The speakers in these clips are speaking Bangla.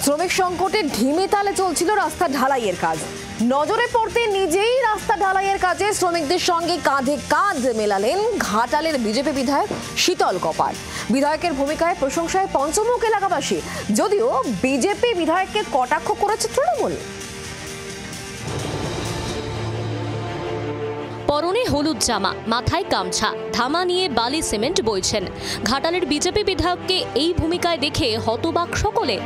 শ্রমিক সংকটে ঢিমে তালে চলছিল রাস্তা ঢালাইয়ের কাজ। নজরে পড়তে নিজেই রাস্তা ঢালাইয়ের কাজে শ্রমিকদের সঙ্গে কাঁধে কাঁধ মেলালেন ঘাটালের বিজেপি বিধায়ক শীতল কপাট। বিধায়কের ভূমিকায় প্রশংসায় পঞ্চমুখ এলাকাবাসী, যদিও বিজেপি বিধায়ককে কটাক্ষ করেছে তৃণমূল। পরনে হলুদ জামা, মাথায় গামছা, ধামা নিয়ে বালি সিমেন্ট বইছেন। ঘাটালের বিজেপি বিধায়ককে এই ভূমিকায় দেখে হতবাক সকলে।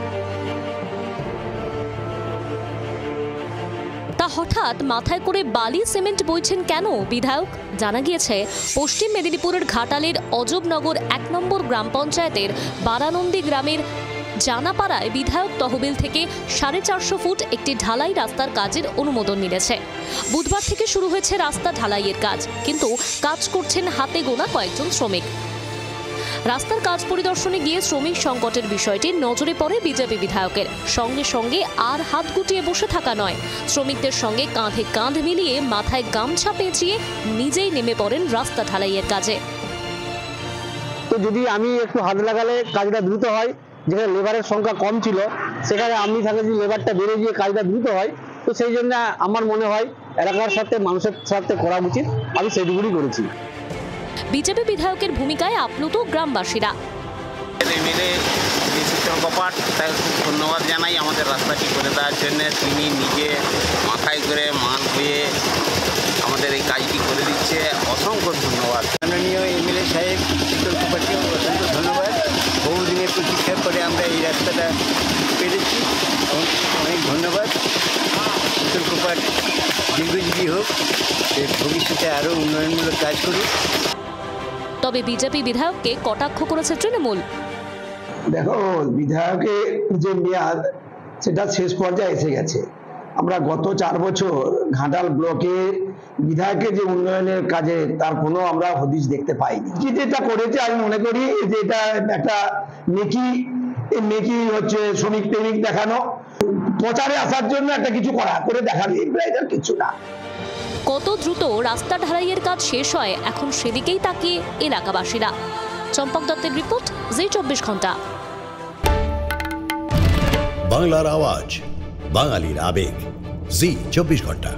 তা হঠাৎ মাথায় করে বালি সিমেন্ট বইছেন কেন বিধায়ক? জানা গিয়েছে, পশ্চিম মেদিনীপুরের ঘাটালের অজবনগর 1 নম্বর গ্রাম পঞ্চায়েতের বারানন্দী গ্রামের জানাপাড়ায় বিধায়ক তহবিল থেকে 450 ফুট একটি ঢালাই রাস্তার কাজের অনুমোদন মিলেছে। বুধবার থেকে শুরু হয়েছে রাস্তা ঢালাইয়ের কাজ, কিন্তু কাজ করছেন হাতে গোনা কয়েকজন শ্রমিক। রাস্তার কাজ পরিদর্শনে গিয়ে শ্রমিক সংকটের বিষয়টি নজরে পড়ে বিজেপি বিধায়কের। সঙ্গে সঙ্গে আর হাত গুটিয়ে বসে থাকা নয়, শ্রমিকদের সঙ্গে কাঁধে কাঁধ মিলিয়ে মাথায় গামছা পেঁচিয়ে নিজেই নেমে পড়েন রাস্তা ঢালাইয়ের কাজে। তো যদি আমি একটু হাত লাগালে কাজটা দ্রুত হয়, যেখানে লেবারের সংখ্যা কম ছিল সেখানে আমি থাকলে যদি লেবারটা বেড়ে গিয়ে কাজটা দ্রুত হয়, তো সেই জন্য আমার মনে হয় এলাকার সাথে মানুষের সাথে করা উচিত। আমি সেইটুকুই করেছি। বিজেপি বিধায়কের ভূমিকায় আপ্লুত গ্রামবাসীরা। শীতল কপাট, তাকে খুব ধন্যবাদ জানাই আমাদের রাস্তাটি করে দেওয়ার জন্য। তিনি নিজে মাথায় করে মান হয়ে আমাদের এই কাজটি করে দিচ্ছে, অসংখ্য ধন্যবাদ। মাননীয় এমএলএ সাহেব শীতল কপাটকে অসংখ্য ধন্যবাদ। বহুদিনের প্রতীক্ষার পরে আমরা এই রাস্তাটা পেরেছি, অনেক ধন্যবাদ। শীতল কপাট দীর্ঘজীবী হোক, ভবিষ্যতে আরও উন্নয়নমূলক কাজ করুক। তবে বিজেপি বিধায়ককে কটাক্ষ করেছে তৃণমূল। দেখো, বিধায়কের যে মেয়াদ সেটা শেষ পর্যায়ে এসে গেছে। আমরা গত 4 বছর ঘাটাল ব্লকে বিধায়কের যে উন্নয়নের কাজে তার কোনো আমরা হদিশ দেখতে পাইনি। যেটা করেছে আমি মনে করি যে এটা একটা নেকি হচ্ছে শ্রমিক প্রেমিক দেখানো, প্রচারে আসার জন্য একটা কিছু করে দেখানো, এটা কিছু না। কত দ্রুত রাস্তা ঢালাইয়ের কাজ শেষ হয় এখন সেদিকেই তাকিয়ে এলাকাবাসীরা। চম্পক দত্তের রিপোর্ট, জি 24 ঘন্টা। বাংলার আওয়াজ, বাঙালির আবেগ, জি 24 ঘন্টা।